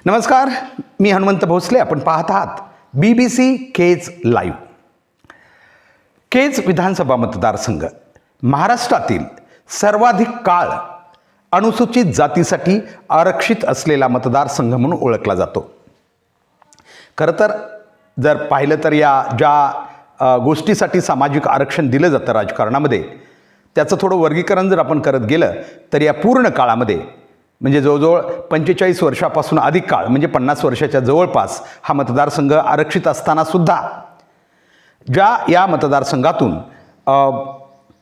नमस्कार, मी हनुमंत भोसले. आपण पाहत आहात BBC केज लाईव्ह. केज विधानसभा मतदारसंघ महाराष्ट्रातील सर्वाधिक काळ अनुसूचित जातीसाठी आरक्षित असलेला मतदारसंघ म्हणून ओळखला जातो. खरं तर जर पाहिलं तर या ज्या गोष्टीसाठी सामाजिक आरक्षण दिलं जातं राजकारणामध्ये, त्याचं थोडं वर्गीकरण जर आपण करत गेलं तर या पूर्ण काळामध्ये म्हणजे जवळजवळ 45 वर्षापासून अधिक काळ म्हणजे 50 वर्षाच्या जवळपास हा मतदारसंघ आरक्षित असतानासुद्धा या मतदारसंघातून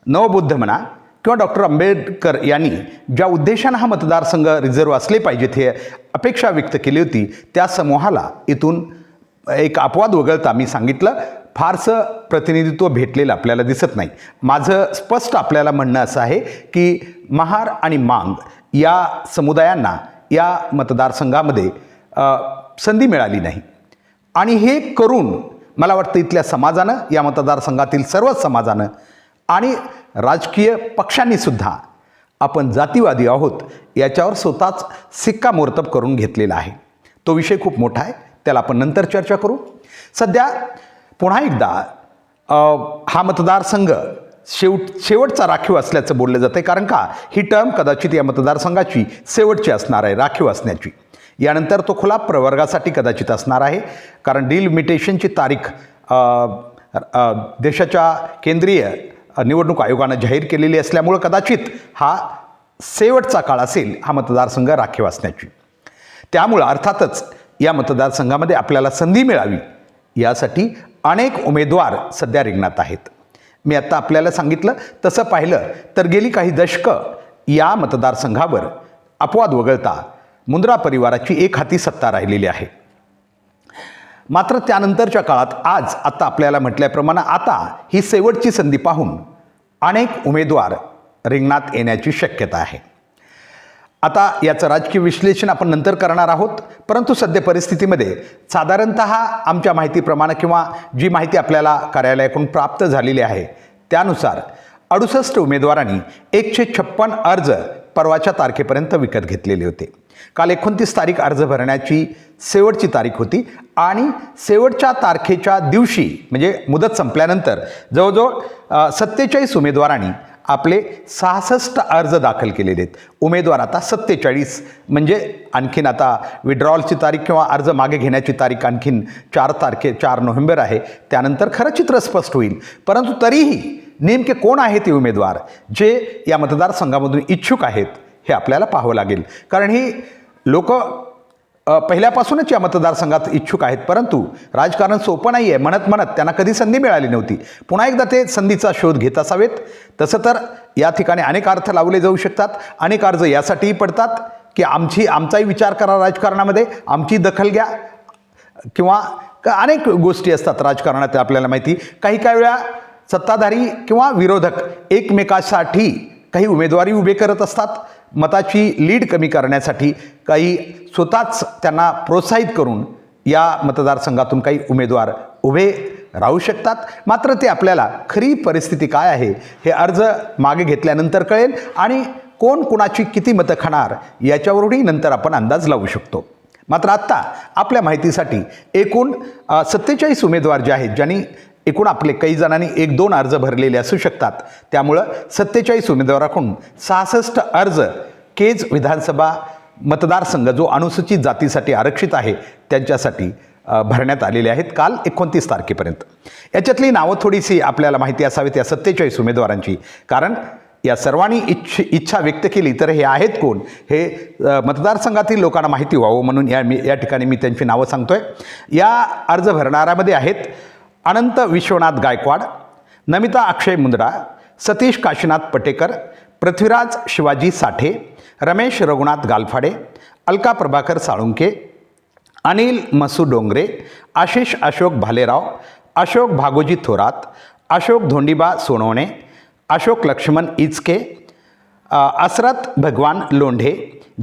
नवबुद्ध म्हणा किंवा डॉक्टर आंबेडकर यांनी ज्या उद्देशानं हा मतदारसंघ रिझर्व्ह असले पाहिजेत हे अपेक्षा व्यक्त केली होती, त्या समूहाला इथून एक अपवाद वगळता मी सांगितलं फारसं प्रतिनिधित्व भेटलेलं आपल्याला दिसत नाही. माझं स्पष्ट आपल्याला म्हणणं असं आहे की महार आणि मांग या समुदायांना या मतदारसंघामध्ये संधी मिळाली नाही आणि हे करून मला वाटतं इथल्या समाजानं, या मतदारसंघातील सर्वच समाजानं आणि राजकीय पक्षांनीसुद्धा आपण जातीवादी आहोत याच्यावर स्वतःच शिक्कामोर्तब करून घेतलेला आहे. तो विषय खूप मोठा आहे, त्याला आपण नंतर चर्चा करू. सध्या पुन्हा एकदा हा मतदारसंघ शेवटचा राखीव असल्याचं बोललं जातं आहे. कारण का, ही टर्म कदाचित या मतदारसंघाची शेवटची असणार आहे राखीव असण्याची. यानंतर तो खुला प्रवर्गासाठी कदाचित असणार आहे, कारण डिलिमिटेशनची तारीख देशाच्या केंद्रीय निवडणूक आयोगानं जाहीर केलेली असल्यामुळं कदाचित हा शेवटचा काळ असेल हा मतदारसंघ राखीव असण्याची. त्यामुळं अर्थातच या मतदारसंघामध्ये आपल्याला संधी मिळावी यासाठी अनेक उमेदवार सध्या रिंगणात आहेत. मी आत्ता आपल्याला सांगितलं तसं पाहिलं तर गेली काही दशकं या मतदारसंघावर अपवाद वगळता मुंद्रा परिवाराची एक हाती सत्ता राहिलेली आहे. मात्र त्यानंतरच्या काळात आत्ता आपल्याला म्हटल्याप्रमाणे आता ही शेवटची संधी पाहून अनेक उमेदवार रिंगणात येण्याची शक्यता आहे. आता याचं राजकीय विश्लेषण आपण नंतर करणार आहोत, परंतु सध्या परिस्थितीमध्ये साधारणत आमच्या माहितीप्रमाणे किंवा जी माहिती आपल्याला कार्यालयाकडून प्राप्त झालेली आहे त्यानुसार 68 उमेदवारांनी 156 अर्ज परवाच्या तारखेपर्यंत विकत घेतलेले होते. काल 29 तारीख अर्ज भरण्याची शेवटची तारीख होती आणि शेवटच्या तारखेच्या दिवशी म्हणजे मुदत संपल्यानंतर जवळजवळ 47 उमेदवारांनी आपले 66 अर्ज दाखल केलेले आहेत. उमेदवार आता 47 म्हणजे आणखीन आता विड्रॉलची तारीख किंवा अर्ज मागे घेण्याची तारीख आणखीन 4 नोव्हेंबर आहे. त्यानंतर खरं चित्र स्पष्ट होईल. परंतु तरीही नेमके कोण आहेत ते उमेदवार जे या मतदारसंघामधून इच्छुक आहेत हे आपल्याला पाहावं लागेल. कारण ही लोक पहिल्यापासूनच या मतदारसंघात इच्छुक आहेत, परंतु राजकारण सोपं नाही आहे. म्हणत त्यांना कधी संधी मिळाली नव्हती. पुन्हा एकदा ते संधीचा शोध घेत असावेत. तसं तर या ठिकाणी अनेक अर्थ लावले जाऊ शकतात. अनेक अर्ज यासाठीही पडतात की आमचाही विचार करा राजकारणामध्ये, आमची दखल घ्या किंवा अनेक गोष्टी असतात राजकारणात आपल्याला माहिती. काही वेळा सत्ताधारी किंवा विरोधक एकमेकासाठी काही उमेदवारी उभे करत असतात. मताची लीड कमी करण्यासाठी काही स्वतःच त्यांना प्रोत्साहित करून या मतदारसंघातून काही उमेदवार उभे राहू शकतात. मात्र ते आपल्याला खरी परिस्थिती काय आहे हे अर्ज मागे घेतल्यानंतर कळेल आणि कोण कुणाची किती मतं खाणार याच्यावरूनही नंतर आपण अंदाज लावू शकतो. मात्र आत्ता आपल्या माहितीसाठी एकूण 47 उमेदवार जे आहेत ज्यांनी एकूण आपले काही जणांनी 1-2 अर्ज भरलेले असू शकतात, त्यामुळं 47 उमेदवाराकडून 66 अर्ज केज विधानसभा मतदारसंघ जो अनुसूचित जातीसाठी आरक्षित आहे त्यांच्यासाठी भरण्यात आलेले आहेत काल 29 तारखेपर्यंत. याच्यातली नावं थोडीशी आपल्याला माहिती असावीत या 47 उमेदवारांची, कारण या सर्वांनी इच्छा व्यक्त केली तर हे आहेत कोण हे मतदारसंघातील लोकांना माहिती व्हावं म्हणून या ठिकाणी मी त्यांची नावं सांगतोय. या अर्ज भरणाऱ्यामध्ये आहेत अनंत विश्वनाथ गायकवाड, नमिता अक्षय मुंद्रा, सतीश काशीनाथ पटेकर, पृथ्वीराज शिवाजी साठे, रमेश रघुनाथ गालफाडे, अलका प्रभाकर साळुंके, अनिल मसू डोंगरे, आशिष अशोक भालेराव, अशोक भागोजी थोरात, अशोक धोंडीबा सोनवणे, अशोक लक्ष्मण इचके, असरत भगवान लोंढे,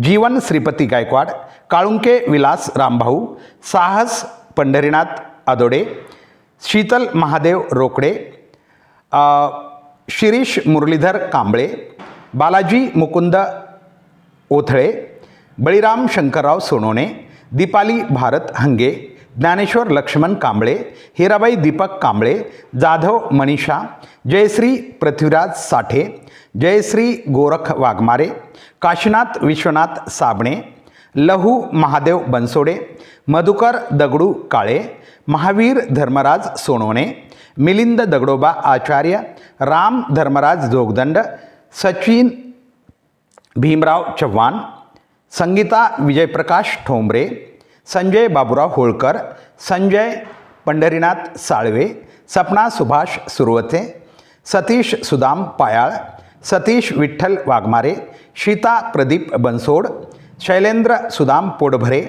जीवन श्रीपती गायकवाड, काळुंके विलास रामभाऊ, साहस पंढरीनाथ आदोडे, शीतल महादेव रोकडे, शिरीष मुरलीधर कांबळे, बालाजी मुकुंद ओथळे, बळीराम शंकरराव सोनवणे, दीपाली भारत हंगे, ज्ञानेश्वर लक्ष्मण कांबळे, हिराबाई दीपक कांबळे, जाधव मनीषा, जयश्री पृथ्वीराज साठे, जयश्री गोरख वाघमारे, काशीनाथ विश्वनाथ साबणे, लहू महादेव बनसोडे, मधुकर दगडू काळे, महावीर धर्मराज सोनवणे, मिलिंद दगडोबा आचार्य, राम धर्मराज जोगदंड, सचिन भीमराव चव्हाण, संगीता विजयप्रकाश ठोंबरे, संजय बाबूराव होळकर, संजय पंढरीनाथ साळवे, सपना सुभाष सुरवते, सतीश सुदाम पायाळ, सतीश विठ्ठल वाघमारे, शीता प्रदीप बनसोड, शैलेंद्र सुदाम पोटभरे,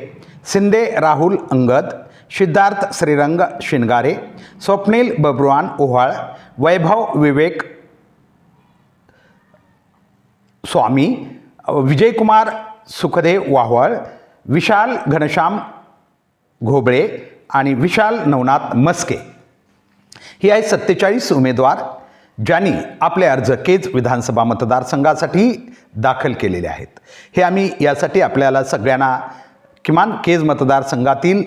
शिंदे राहुल अंगद, सिद्धार्थ श्रीरंग शिनगारे, स्वप्नील बब्रुवान ओहाळ, वैभव विवेक स्वामी, विजयकुमार सुखदेव वाहवळ, विशाल घनश्याम घोबळे आणि विशाल नवनाथ मस्के ही आहे 47 उमेदवार ज्यांनी आपले अर्ज केज विधानसभा मतदारसंघासाठी दाखल केलेले आहेत. हे आम्ही यासाठी आपल्याला सगळ्यांना किमान केज मतदारसंघातील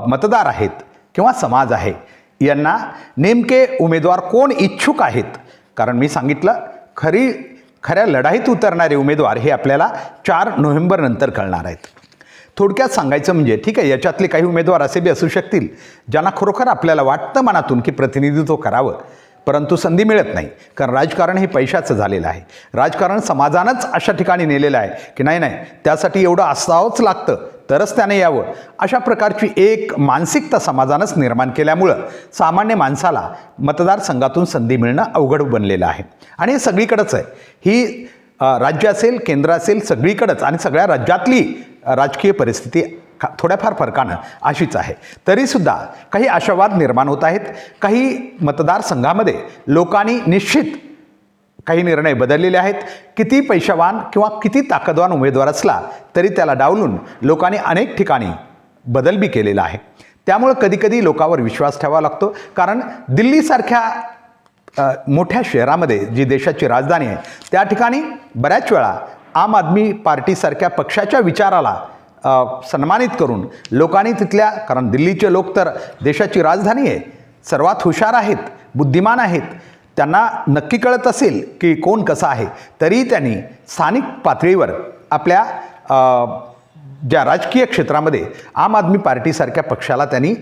मतदार आहेत किंवा समाज आहे यांना नेमके उमेदवार कोण इच्छुक आहेत, कारण मी सांगितलं खऱ्या लढाईत उतरणारे उमेदवार हे आपल्याला 4 नोव्हेंबर नंतर कळणार आहेत. थोडक्यात सांगायचं म्हणजे ठीक आहे, याच्यातले काही उमेदवार असे बी असू शकतील ज्यांना खरोखर आपल्याला वाटतं मनातून की प्रतिनिधित्व करावं, परंतु संधी मिळत नाही, कारण राजकारण हे पैशाचं झालेलं आहे. राजकारण समाजानंच अशा ठिकाणी नेलेलं आहे की नाही त्यासाठी एवढं असावंच लागतं तरच त्याने यावं, अशा प्रकारची एक मानसिकता समाजानंच निर्माण केल्यामुळं सामान्य माणसाला मतदारसंघातून संधी मिळणं अवघड बनलेलं आहे. आणि हे सगळीकडंच आहे. ही राज्य असेल, केंद्र असेल, सगळीकडंच आणि सगळ्या राज्यातली राजकीय परिस्थिती थोड्याफार फरकानं अशीच आहे. तरीसुद्धा काही आशावाद निर्माण होत आहेत. काही मतदारसंघामध्ये लोकांनी निश्चित काही निर्णय बदललेले आहेत. किती पैशावान किंवा किती ताकदवान उमेदवार असला तरी त्याला डावलून लोकांनी अनेक ठिकाणी बदल बी केलेला आहे. त्यामुळं कधीकधी लोकांवर विश्वास ठेवावा लागतो, कारण दिल्लीसारख्या मोठ्या शहरामध्ये जी देशाची राजधानी आहे त्या ठिकाणी बऱ्याच वेळा आम आदमी पार्टीसारख्या पक्षाच्या विचाराला सन्मानित करून लोकांनी तिथल्या, कारण दिल्लीचे लोक तर देशाची राजधानी आहे, सर्वात हुशार आहेत, बुद्धिमान आहेत, त्यांना नक्की कळत असेल की कोण कसं आहे, तरी त्यांनी स्थानिक पातळीवर आपल्या ज्या राजकीय क्षेत्रामध्ये आम आदमी पार्टीसारख्या पक्षाला त्यांनी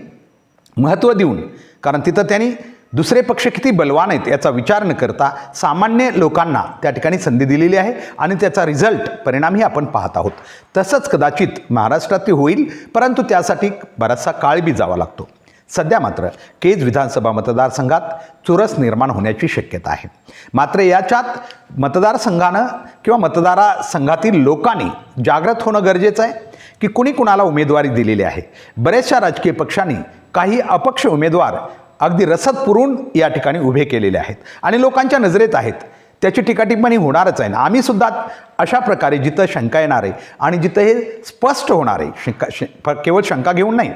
महत्त्व देऊन, कारण तिथं त्यांनी दुसरे पक्ष किती बलवान आहेत याचा विचार न करता सामान्य लोकांना त्या ठिकाणी संधी दिलेली आहे आणि त्याचा रिझल्ट परिणामही आपण पाहत आहोत. तसंच कदाचित महाराष्ट्रातही होईल, परंतु त्यासाठी बराचसा काळ बी जावा लागतो. सध्या मात्र केज विधानसभा मतदारसंघात चुरस निर्माण होण्याची शक्यता आहे. मात्र याच्यात मतदारसंघानं किंवा मतदारसंघातील लोकांनी जागृत होणं गरजेचं आहे की कुणी कुणाला उमेदवारी दिलेली आहे. बऱ्याचशा राजकीय पक्षांनी काही अपक्ष उमेदवार अगदी रसद पुरवून या ठिकाणी उभे केलेले आहेत आणि लोकांच्या नजरेत आहेत. त्याची टीकाटिप्पणी होणारच आहे ना. आम्ही सुद्धा अशा प्रकारे जिथं शंका येणार आहे आणि जिथं हे स्पष्ट होणार आहे, केवळ शंका घेऊन नाही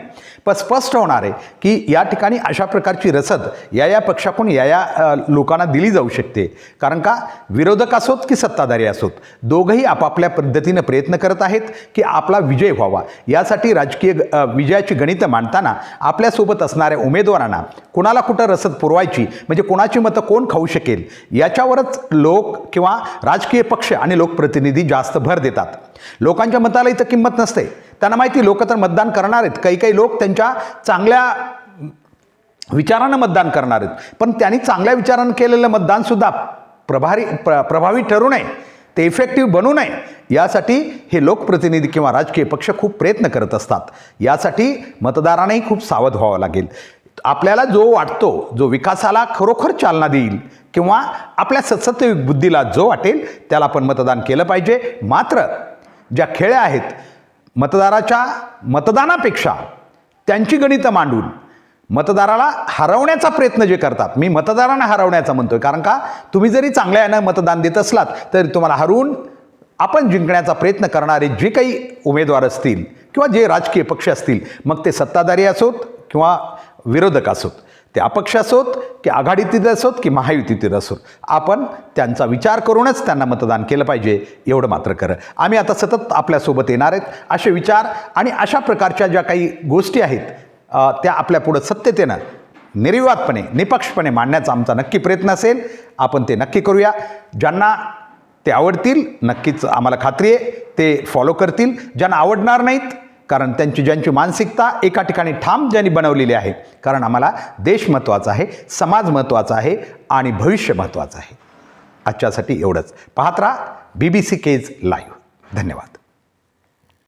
पण स्पष्ट होणार आहे की या ठिकाणी अशा प्रकारची रसद या पक्षाकडून या लोकांना दिली जाऊ शकते. कारण का विरोधक असोत की सत्ताधारी असोत, दोघंही आपापल्या पद्धतीनं प्रयत्न करत आहेत की आपला विजय व्हावा. यासाठी राजकीय विजयाची गणितं मांडताना आपल्यासोबत असणाऱ्या उमेदवारांना कुणाला कुठं रसद पुरवायची, म्हणजे कोणाची मतं कोण खाऊ शकेल याच्यावरच लोक किंवा राजकीय पक्ष आणि लोकप्रतिनिधी जास्त भर देतात. लोकांच्या मताला इथं किंमत नसते. त्यांना माहिती लोक तर मतदान करणार आहेत, काही लोक त्यांच्या चांगल्या विचारानं मतदान करणार आहेत, पण त्यांनी चांगल्या विचारानं केलेलं मतदानसुद्धा प्रभावी ठरू नये, ते इफेक्टिव्ह बनू नये, यासाठी हे लोकप्रतिनिधी किंवा राजकीय पक्ष खूप प्रयत्न करत असतात. यासाठी मतदारांनाही खूप सावध व्हावं लागेल. आपल्याला जो वाटतो, जो विकासाला खरोखर चालना देईल किंवा आपल्या सत्सत्विक बुद्धीला जो वाटेल त्याला आपण मतदान केलं पाहिजे. मात्र ज्या खेळ्या आहेत मतदाराच्या मतदानापेक्षा त्यांची गणितं मांडून मतदाराला हरवण्याचा प्रयत्न जे करतात, मी मतदारांना हरवण्याचा म्हणतोय, कारण का तुम्ही जरी चांगल्या यानं मतदान देत असलात तरी तुम्हाला हरवून आपण जिंकण्याचा प्रयत्न करणारे जे काही उमेदवार असतील किंवा जे राजकीय पक्ष असतील, मग ते सत्ताधारी असोत किंवा विरोधक असोत, ते अपक्ष असोत की आघाडीतील असोत की महायुतीतील असोत, आपण त्यांचा विचार करूनच त्यांना मतदान केलं पाहिजे, एवढं मात्र खरं. आम्ही आता सतत आपल्यासोबत येणार आहेत. असे विचार आणि अशा प्रकारच्या ज्या काही गोष्टी आहेत त्या आपल्यापुढं सत्यतेनं निर्विवादपणे निपक्षपणे मांडण्याचा आमचा नक्की प्रयत्न असेल. आपण ते नक्की करूया. ज्यांना ते आवडतील नक्कीच आम्हाला खात्री आहे ते फॉलो करतील. ज्यांना आवडणार नाहीत, कारण ज्यांची मानसिकता एका ठिकाणी ठाम ज्यांनी बनवलेली आहे, कारण आम्हाला देश महत्त्वाचा आहे, समाज महत्त्वाचा आहे आणि भविष्य महत्त्वाचं आहे. आजच्यासाठी एवढंच. पाहत राहा BBC केज लाईव्ह. धन्यवाद.